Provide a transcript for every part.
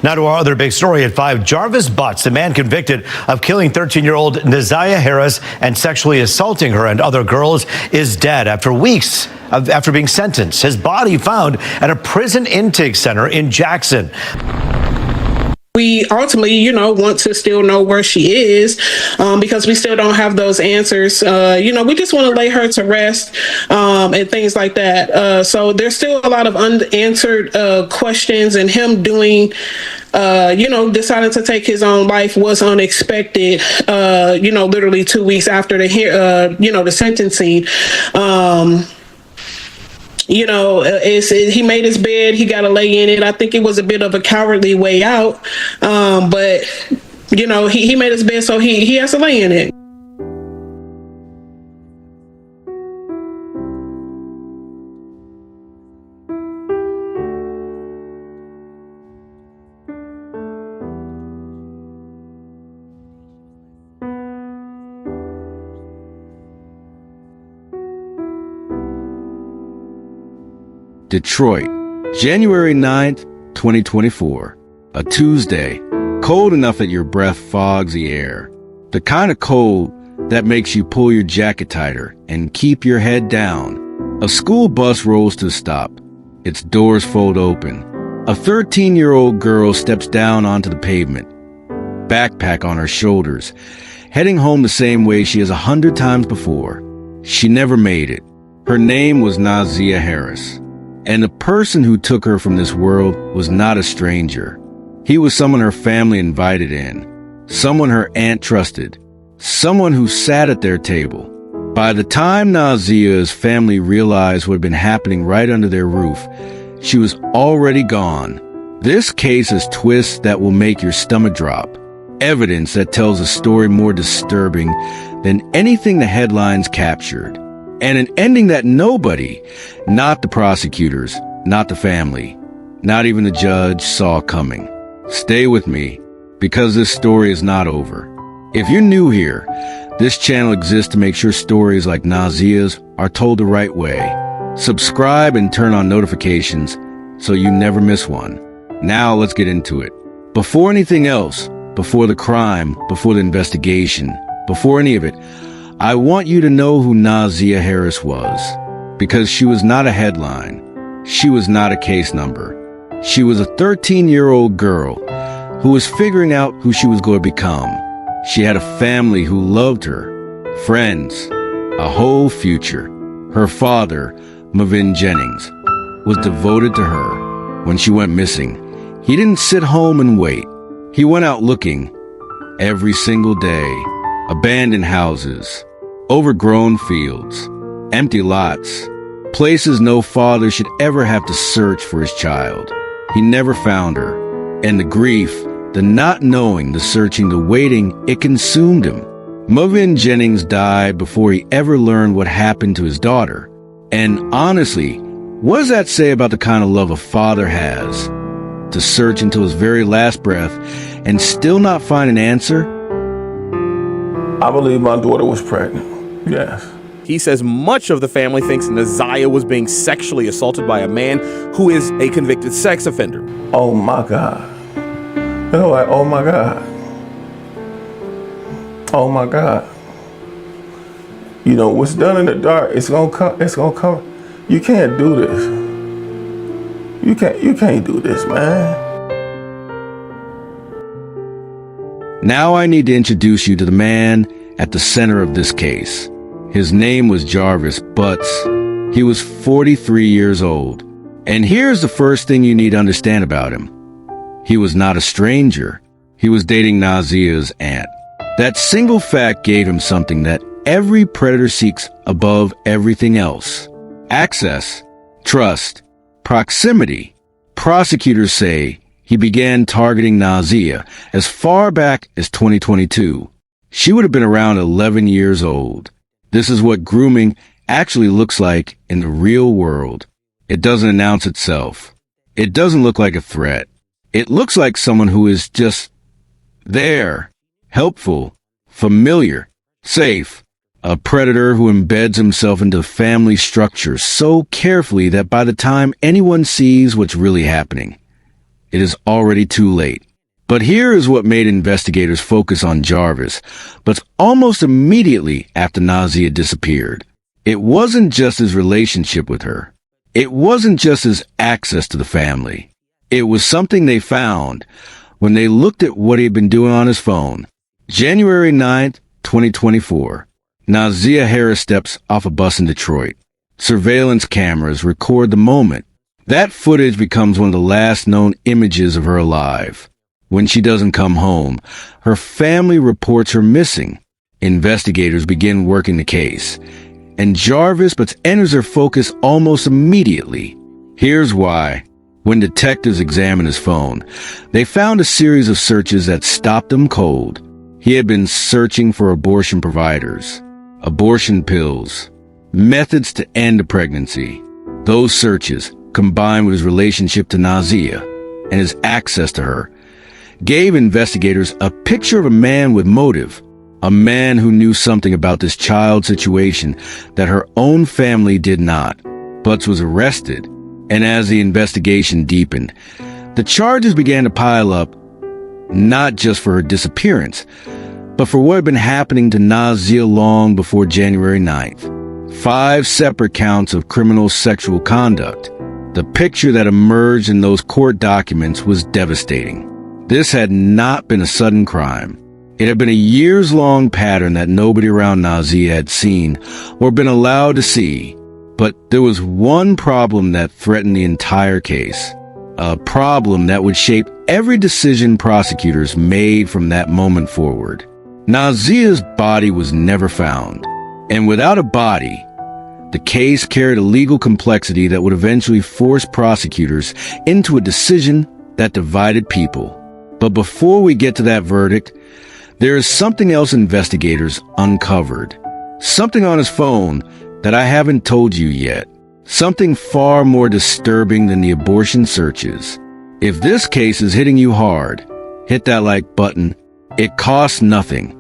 Now to our other big story at 5. Jarvis Butts, the man convicted of killing 13-year-old ZiyahHarris and sexually assaulting her and other girls, is dead after weeks after being sentenced. His body found at a prison intake center in Jackson. We ultimately, want to still know where she is because we still don't have those answers. We just want to lay her to rest and things like that. So there's still a lot of unanswered questions, and him doing, deciding to take his own life was unexpected, literally 2 weeks after the sentencing. He made his bed, he got to lay in it. I think it was a bit of a cowardly way out, but he made his bed, so he has to lay in it. Detroit, January 9th, 2024. A Tuesday, cold enough that your breath fogs the air. The kind of cold that makes you pull your jacket tighter and keep your head down. A school bus rolls to a stop. Its doors fold open. A 13-year-old girl steps down onto the pavement, backpack on her shoulders, heading home the same way she has 100 times before. She never made it. Her name was ZiyahHarris. And the person who took her from this world was not a stranger. He was someone her family invited in, someone her aunt trusted, someone who sat at their table. By the time Ziyah's family realized what had been happening right under their roof, she was already gone. This case has twists that will make your stomach drop, evidence that tells a story more disturbing than anything the headlines captured. And an ending that nobody, not the prosecutors, not the family, not even the judge, saw coming. Stay with me, because this story is not over. If you're new here, this channel exists to make sure stories like Ziyah's are told the right way. Subscribe and turn on notifications so you never miss one. Now let's get into it. Before anything else, before the crime, before the investigation, before any of it, I want you to know who ZiyahHarris was, because she was not a headline. She was not a case number. She was a 13-year-old girl who was figuring out who she was going to become. She had a family who loved her, friends, a whole future. Her father, Marvin Jennings, was devoted to her. When she went missing, he didn't sit home and wait. He went out looking every single day. Abandoned houses, overgrown fields, empty lots, places no father should ever have to search for his child. He never found her, and the grief, the not knowing, the searching, the waiting, it consumed him. Marvin Jennings died before he ever learned what happened to his daughter. And honestly, what does that say about the kind of love a father has? To search until his very last breath and still not find an answer? I believe my daughter was pregnant, yes. He says much of the family thinks Ziyah was being sexually assaulted by a man who is a convicted sex offender. Oh my God. They're like, oh my God. Oh my God. What's done in the dark, it's gonna come. You can't do this. You can't do this, man. Now I need to introduce you to the man at the center of this case. His name was Jarvis Butts. He was 43 years old. And here's the first thing you need to understand about him. He was not a stranger. He was dating Ziyah's aunt. That single fact gave him something that every predator seeks above everything else. Access, trust, proximity. Prosecutors say he began targeting Ziyah as far back as 2022. She would have been around 11 years old. This is what grooming actually looks like in the real world. It doesn't announce itself. It doesn't look like a threat. It looks like someone who is just there, helpful, familiar, safe. A predator who embeds himself into family structure so carefully that by the time anyone sees what's really happening, it is already too late. But here is what made investigators focus on Jarvis, but almost immediately after Naziyah disappeared. It wasn't just his relationship with her. It wasn't just his access to the family. It was something they found when they looked at what he had been doing on his phone. January 9th, 2024. ZiyahHarris steps off a bus in Detroit. Surveillance cameras record the moment. That footage becomes one of the last known images of her alive. When she doesn't come home, her family reports her missing. Investigators begin working the case, and Jarvis Butts enters their focus almost immediately. Here's why. When detectives examined his phone, they found a series of searches that stopped him cold. He had been searching for abortion providers, abortion pills, methods to end a pregnancy. Those searches, combined with his relationship to Naziyah and his access to her, gave investigators a picture of a man with motive, a man who knew something about this child situation that her own family did not. Butts was arrested, and as the investigation deepened, the charges began to pile up, not just for her disappearance, but for what had been happening to Naziyah long before January 9th. 5 separate counts of criminal sexual conduct. The picture that emerged in those court documents was devastating. This had not been a sudden crime. It had been a years-long pattern that nobody around Naziyah had seen or been allowed to see. But there was one problem that threatened the entire case. A problem that would shape every decision prosecutors made from that moment forward. Naziyah's body was never found. And without a body, the case carried a legal complexity that would eventually force prosecutors into a decision that divided people. But before we get to that verdict, there is something else investigators uncovered. Something on his phone that I haven't told you yet. Something far more disturbing than the abortion searches. If this case is hitting you hard, hit that like button. It costs nothing.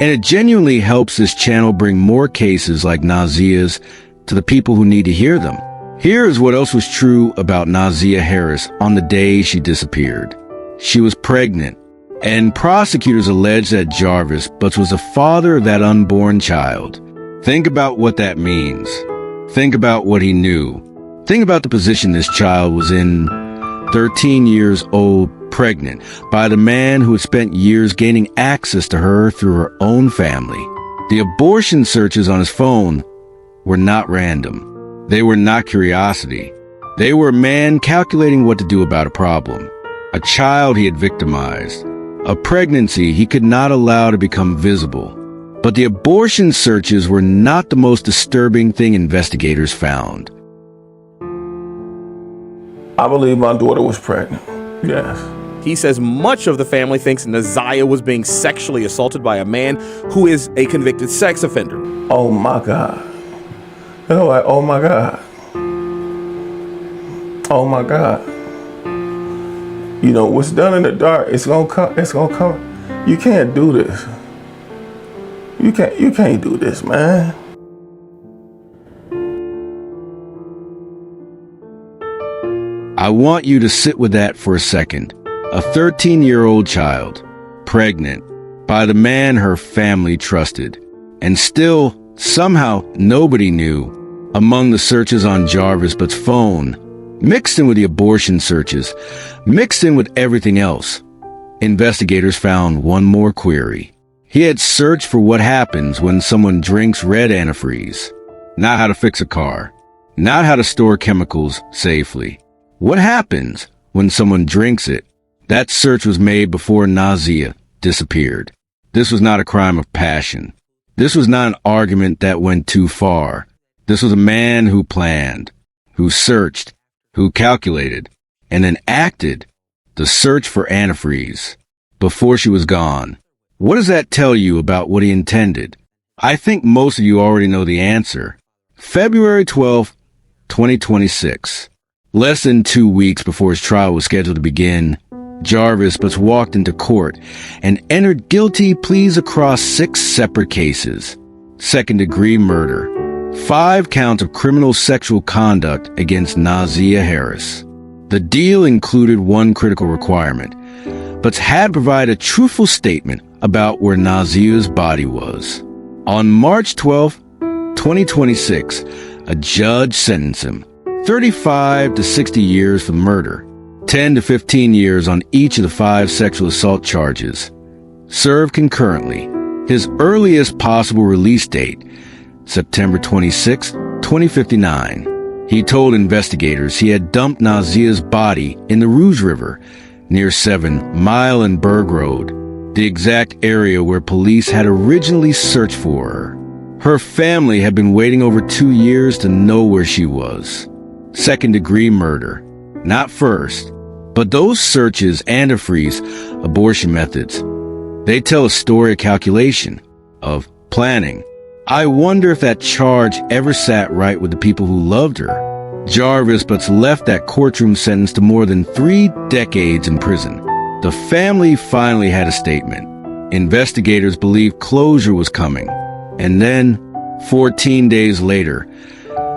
And it genuinely helps this channel bring more cases like Naziyah's to the people who need to hear them. Here is what else was true about ZiyahHarris on the day she disappeared. She was pregnant, and prosecutors alleged that Jarvis Butts was the father of that unborn child. Think about what that means. Think about what he knew. Think about the position this child was in, 13 years old, pregnant, by the man who had spent years gaining access to her through her own family. The abortion searches on his phone were not random. They were not curiosity. They were a man calculating what to do about a problem. A child he had victimized. A pregnancy he could not allow to become visible. But the abortion searches were not the most disturbing thing investigators found. I believe my daughter was pregnant. Yes. He says much of the family thinks Naziyah was being sexually assaulted by a man who is a convicted sex offender. Oh my God. They're like, oh my God. Oh my God. You know, what's done in the dark, it's gonna come. You can't do this. You can't do this, man. I want you to sit with that for a second. A 13-year-old child, pregnant, by the man her family trusted. And still, somehow, nobody knew. Among the searches on Jarvis Butts' phone, mixed in with the abortion searches, mixed in with everything else, investigators found one more query. He had searched for what happens when someone drinks red antifreeze. Not how to fix a car. Not how to store chemicals safely. What happens when someone drinks it? That search was made before Naziyah disappeared. This was not a crime of passion. This was not an argument that went too far. This was a man who planned, who searched, who calculated, and then acted the search for antifreeze before she was gone. What does that tell you about what he intended? I think most of you already know the answer. February 12th, 2026. Less than 2 weeks before his trial was scheduled to begin, Jarvis Butts walked into court and entered guilty pleas across 6 separate cases. Second-degree murder. 5 counts of criminal sexual conduct against ZiyahHarris. The deal included one critical requirement. Butts had to provide a truthful statement about where Naziyah's body was. On March 12, 2026, a judge sentenced him 35 to 60 years for murder, 10 to 15 years on each of the 5 sexual assault charges. Served concurrently. His earliest possible release date, September 26, 2059. He told investigators he had dumped Naziyah's body in the Rouge River near 7 Mile and Berg Road, the exact area where police had originally searched for her. Her family had been waiting over 2 years to know where she was. Second-degree murder. Not first, but those searches and abortion methods. They tell a story of calculation, of planning. I wonder if that charge ever sat right with the people who loved her. Jarvis Butts left that courtroom sentence to more than 3 decades in prison. The family finally had a statement. Investigators believed closure was coming. And then, 14 days later,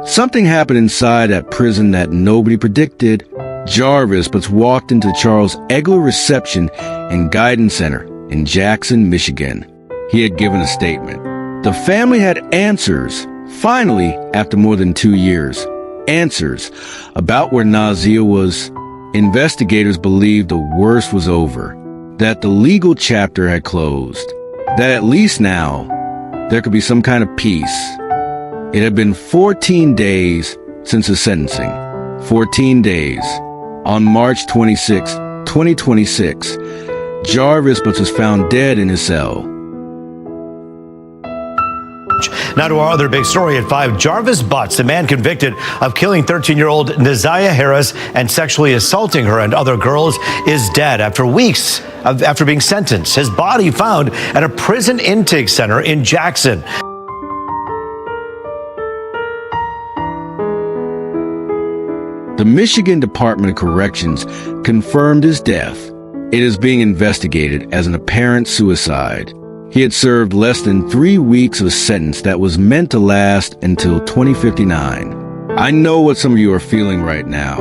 something happened inside that prison that nobody predicted. Jarvis Butts walked into the Charles Egler Reception and Guidance Center in Jackson, Michigan. He had given a statement. The family had answers, finally, after more than 2 years. Answers about where Naziyah was. Investigators believed the worst was over, that the legal chapter had closed, that at least now there could be some kind of peace. It had been 14 days since the sentencing. 14 days. On March 26, 2026, Jarvis Butts was found dead in his cell. Now to our other big story at 5. Jarvis Butts, the man convicted of killing 13-year-old ZiyahHarris and sexually assaulting her and other girls, is dead after weeks after being sentenced. His body found at a prison intake center in Jackson. The Michigan Department of Corrections confirmed his death. It is being investigated as an apparent suicide. He had served less than 3 weeks of a sentence that was meant to last until 2059. I know what some of you are feeling right now,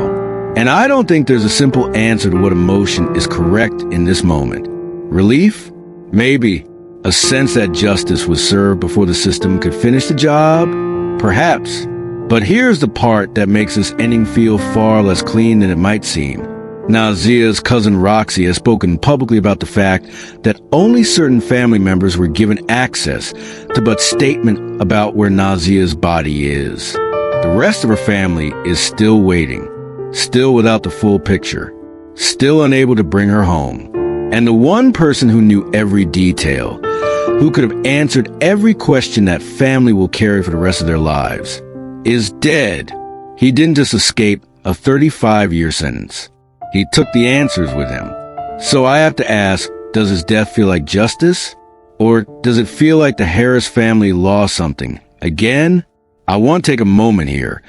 and I don't think there's a simple answer to what emotion is correct in this moment. Relief? Maybe. A sense that justice was served before the system could finish the job? Perhaps. But here's the part that makes this ending feel far less clean than it might seem. Naziyah's cousin Roxy has spoken publicly about the fact that only certain family members were given access to Butts' statement about where Naziyah's body is. The rest of her family is still waiting, still without the full picture, still unable to bring her home. And the one person who knew every detail, who could have answered every question that family will carry for the rest of their lives, is dead. He didn't just escape a 35-year sentence. He took the answers with him. So I have to ask, does his death feel like justice? Or does it feel like the Harris family lost something? Again, I want to take a moment here,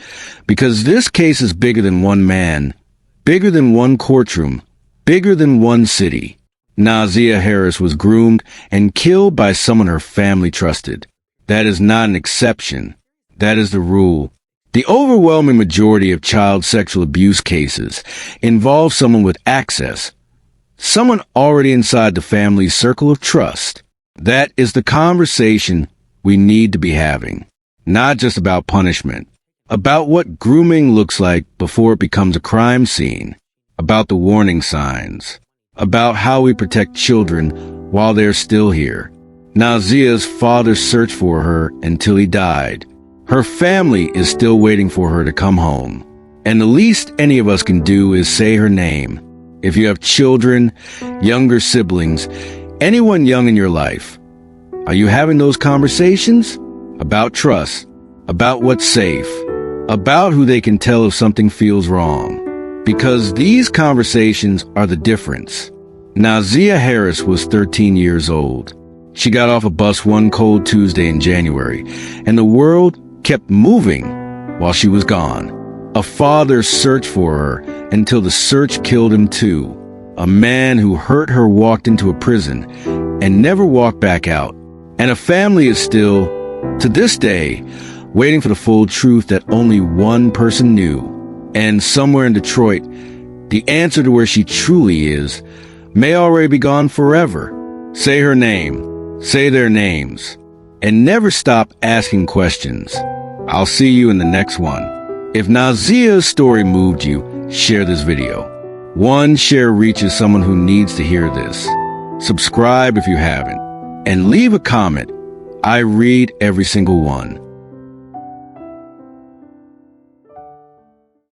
because this case is bigger than one man, bigger than one courtroom, bigger than one city. ZiyahHarris was groomed and killed by someone her family trusted. That is not an exception. That is the rule. The overwhelming majority of child sexual abuse cases involve someone with access, someone already inside the family's circle of trust. That is the conversation we need to be having, not just about punishment, about what grooming looks like before it becomes a crime scene, about the warning signs, about how we protect children while they're still here. Naziyah's father searched for her until he died. Her family is still waiting for her to come home. And the least any of us can do is say her name. If you have children, younger siblings, anyone young in your life, are you having those conversations? About trust, about what's safe, about who they can tell if something feels wrong. Because these conversations are the difference. ZiyahHarris was 13 years old. She got off a bus one cold Tuesday in January, and the world kept moving while she was gone. A father searched for her until the search killed him too. A man who hurt her walked into a prison and never walked back out. And a family is still, to this day, waiting for the full truth that only one person knew. And somewhere in Detroit, The answer to where she truly is may already be gone forever. Say her name, say their names, and never stop asking questions. I'll see you in the next one. If Ziyah's story moved you, share this video. One share reaches someone who needs to hear this. Subscribe if you haven't, and leave a comment. I read every single one.